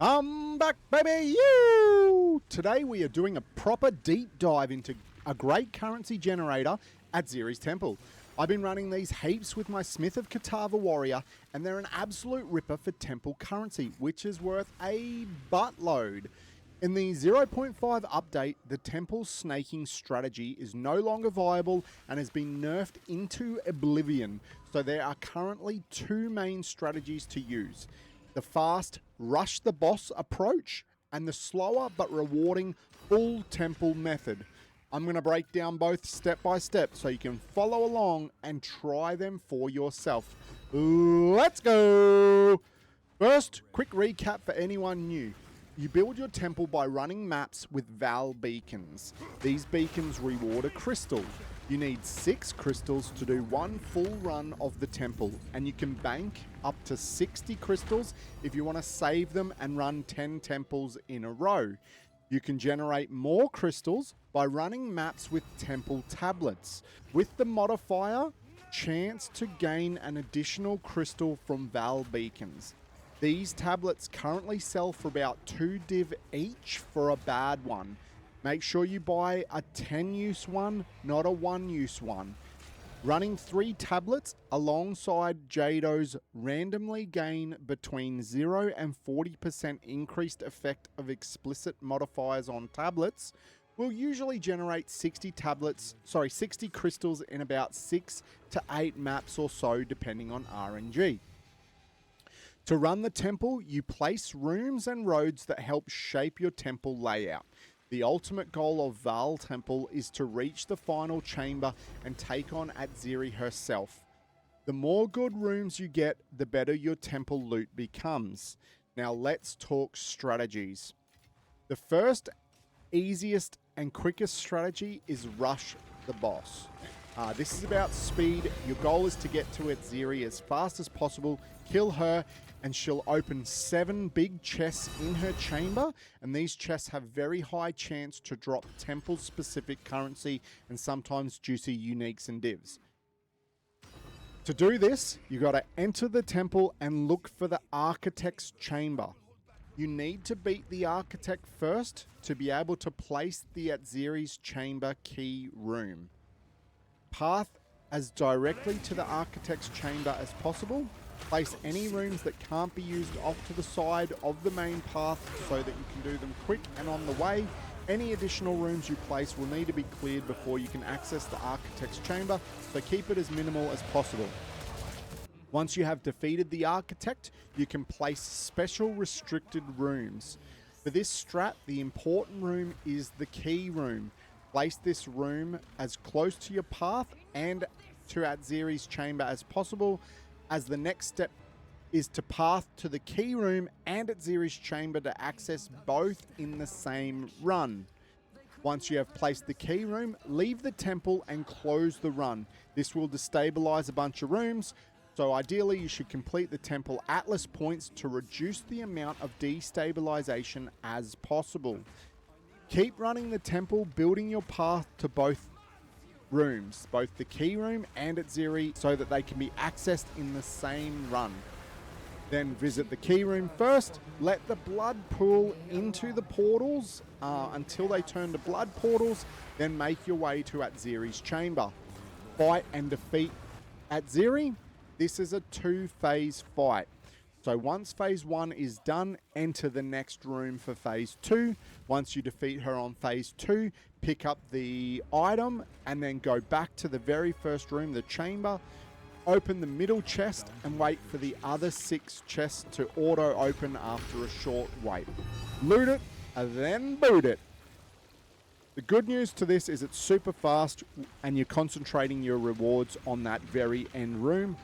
I'm back, baby! You! Today we are doing a proper deep dive into a great currency generator, Atziri Temple. I've been running these heaps with my Smith of Katava Warrior, and they're an absolute ripper for Temple currency, which is worth a buttload. In the 0.5 update, the Temple snaking strategy is no longer viable and has been nerfed into oblivion, so there are currently two main strategies to use. The fast rush the boss approach and the slower but rewarding full temple method. I'm going to break down both step by step so you can follow along and try them for yourself. Let's go! First, quick recap for anyone new. You build your temple by running maps with Vaal Beacons. These beacons reward a crystal. You need 6 crystals to do one full run of the temple, and you can bank up to 60 crystals if you want to save them and run 10 temples in a row. You can generate more crystals by running maps with temple tablets, with the modifier chance to gain an additional crystal from Vaal Beacons. These tablets currently sell for about 2 div each for a bad one. Make sure you buy a 10-use one, not a 1-use one. Running 3 tablets alongside Jado's randomly gain between 0 and 40% increased effect of explicit modifiers on tablets will usually generate 60 crystals in about 6 to 8 maps or so, depending on RNG. To run the temple, you place rooms and roads that help shape your temple layout. The ultimate goal of Vaal Temple is to reach the final chamber and take on Atziri herself. The more good rooms you get, the better your temple loot becomes. Now let's talk strategies. The first, easiest and quickest strategy is rush the boss. This is about speed. Your goal is to get to Atziri as fast as possible, kill her, and she'll open 7 big chests in her chamber, and these chests have very high chance to drop temple-specific currency and sometimes juicy uniques and divs. To do this, you got to enter the temple and look for the Architect's chamber. You need to beat the Architect first to be able to place the Atziri's chamber key room. Path as directly to the Architect's chamber as possible. Place any rooms that can't be used off to the side of the main path so that you can do them quick and on the way. Any additional rooms you place will need to be cleared before you can access the Architect's chamber, so keep it as minimal as possible. Once you have defeated the Architect, you can place special restricted rooms. For this strat, the important room is the key room. Place this room as close to your path and to Atziri's chamber as possible, as the next step is to path to the key room and Atziri's chamber to access both in the same run. Once you have placed the key room, leave the temple and close the run. This will destabilize a bunch of rooms, so ideally you should complete the temple atlas points to reduce the amount of destabilization as possible. Keep running the temple, building your path to both rooms, both the key room and Atziri, so that they can be accessed in the same run. Then visit the key room first, let the blood pool into the portals until they turn to blood portals, then make your way to Atziri's chamber. Fight and defeat Atziri. This is a 2-phase fight. So once phase 1 is done, enter the next room for phase 2. Once you defeat her on phase 2, pick up the item and then go back to the very first room, the chamber. Open the middle chest and wait for the other 6 chests to auto open after a short wait. Loot it and then boot it. The good news to this is it's super fast and you're concentrating your rewards on that very end room.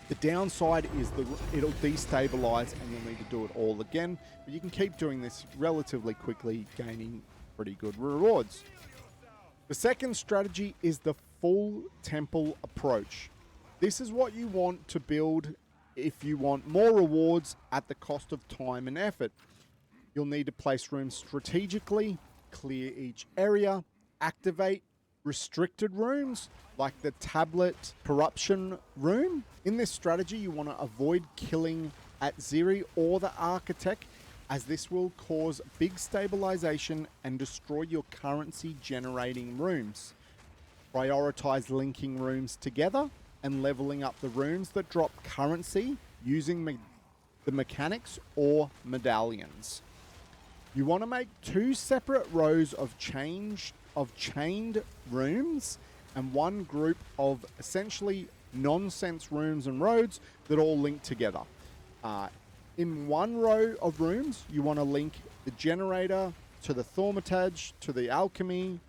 The downside is it'll destabilize and you'll need to do it all again, but you can keep doing this relatively quickly, gaining pretty good rewards. The second strategy is the full temple approach. This is what you want to build if you want more rewards at the cost of time and effort. You'll need to place rooms strategically, clear each area, activate restricted rooms like the tablet corruption room. In this strategy, you want to avoid killing Atziri or the Architect as this will cause big stabilization and destroy your currency generating rooms. Prioritize linking rooms together and leveling up the rooms that drop currency using the mechanics or medallions. You want to make 2 separate rows of chained rooms and one group of essentially nonsense rooms and roads that all link together. In one row of rooms, you want to link the generator to the Thaumaturge, to the Alchemy,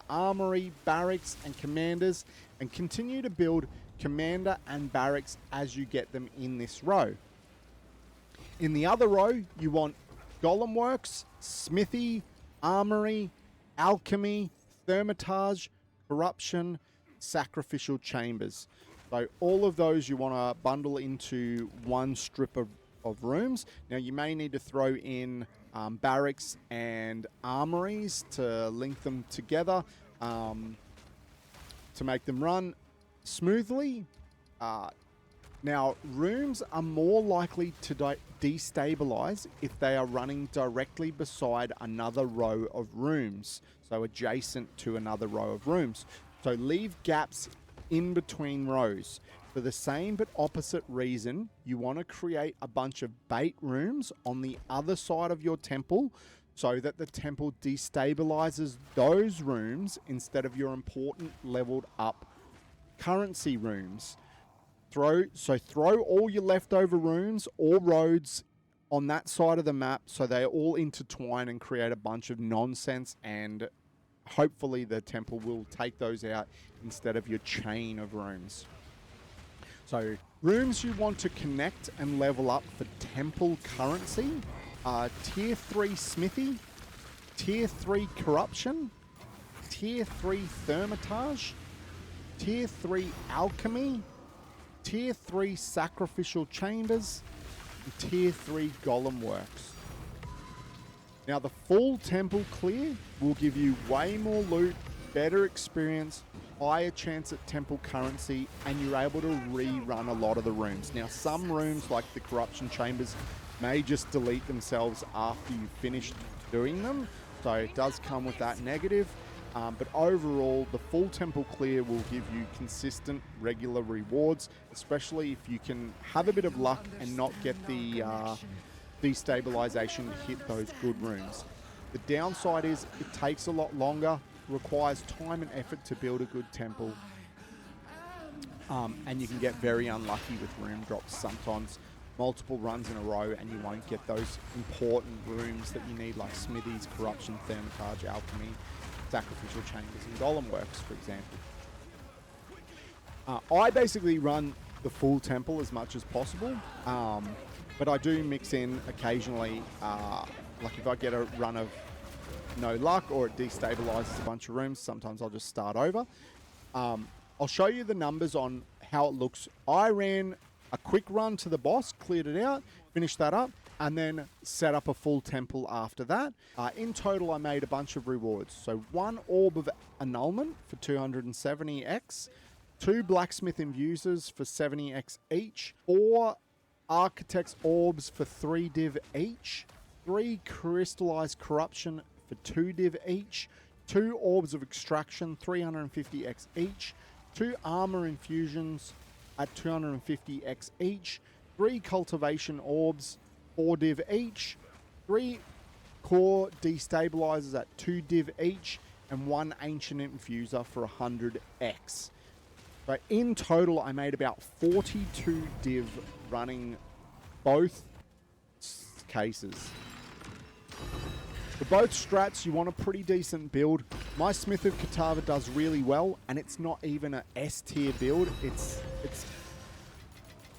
Armory, Barracks, and Commanders, and continue to build Commander and Barracks as you get them in this row. In the other row, you want Golem Works, Smithy, Armory, Alchemy, Thaumaturge, Corruption, Sacrificial Chambers. So all of those you want to bundle into one strip of rooms. Now you may need to throw in barracks and armories to link them together to make them run smoothly. Now rooms are more likely to destabilize if they are running directly beside another row of rooms, so adjacent to another row of rooms. So leave gaps in between rows. For the same but opposite reason, you want to create a bunch of bait rooms on the other side of your temple so that the temple destabilizes those rooms instead of your important leveled up currency rooms. Throw all your leftover rooms or roads on that side of the map so they all intertwine and create a bunch of nonsense, and hopefully the temple will take those out instead of your chain of rooms. So rooms you want to connect and level up for temple currency are Tier 3 Smithy, Tier 3 Corruption, Tier 3 Thaumaturge, Tier 3 Alchemy, Tier 3 Sacrificial Chambers, and Tier 3 Golem Works. Now the full temple clear will give you way more loot, better experience, higher chance at temple currency, and you're able to rerun a lot of the rooms. Now some rooms like the Corruption Chambers may just delete themselves after you finish doing them, so it does come with that negative. But overall, the full temple clear will give you consistent, regular rewards, especially if you can have a bit of luck and not get the destabilization to hit those good rooms. The downside is it takes a lot longer, requires time and effort to build a good temple, and you can get very unlucky with room drops sometimes. Multiple runs in a row and you won't get those important rooms that you need, like Smithies, Corruption, Thaumaturge, Alchemy, Sacrificial Chambers, and Golem Works, for example. I basically run the full temple as much as possible, but I do mix in occasionally, like if I get a run of no luck or it destabilizes a bunch of rooms, sometimes I'll just start over. I'll show you the numbers on how it looks. I ran a quick run to the boss, cleared it out, finished that up, and then set up a full temple after that. In total, I made a bunch of rewards. So 1 Orb of Annulment for 270x, 2 Blacksmith Infusers for 70x each, 4 Architect's Orbs for 3 div each, 3 Crystallized Corruption for 2 div each, 2 Orbs of Extraction, 350x each, 2 Armor Infusions at 250x each, 3 Cultivation Orbs, 4 div each, 3 Core Destabilizers at 2 div each, and 1 Ancient Infuser for 100x. So in total, I made about 42 div running both cases. For both strats, you want a pretty decent build. My Smith of Kitava does really well, and it's not even an S tier build. It's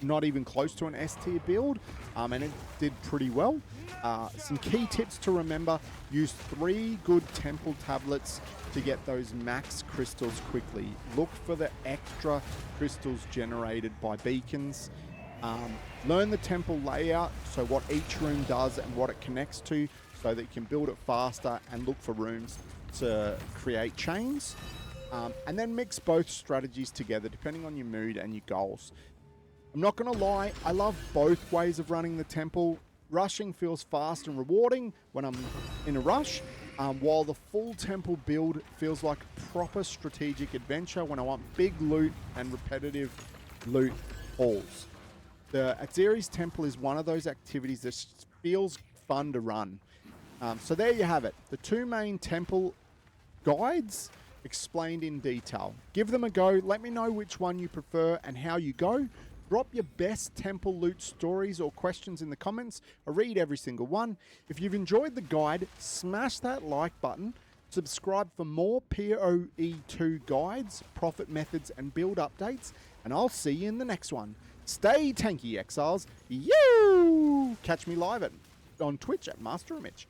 not even close to an S tier build, and it did pretty well. Some key tips to remember: use 3 good temple tablets to get those max crystals quickly. Look for the extra crystals generated by beacons. Learn the temple layout, so what each room does and what it connects to, so that you can build it faster, and look for rooms to create chains. And then mix both strategies together depending on your mood and your goals. I'm not going to lie, I love both ways of running the temple. Rushing feels fast and rewarding when I'm in a rush, while the full temple build feels like proper strategic adventure when I want big loot and repetitive loot hauls. The Atziri's Temple is one of those activities that feels fun to run. So there you have it. The 2 main temple guides explained in detail. Give them a go. Let me know which one you prefer and how you go. Drop your best temple loot stories or questions in the comments. I read every single one. If you've enjoyed the guide, smash that like button. Subscribe for more POE2 guides, profit methods, and build updates. And I'll see you in the next one. Stay tanky, exiles. Yewww! Catch me live on Twitch at Master Image.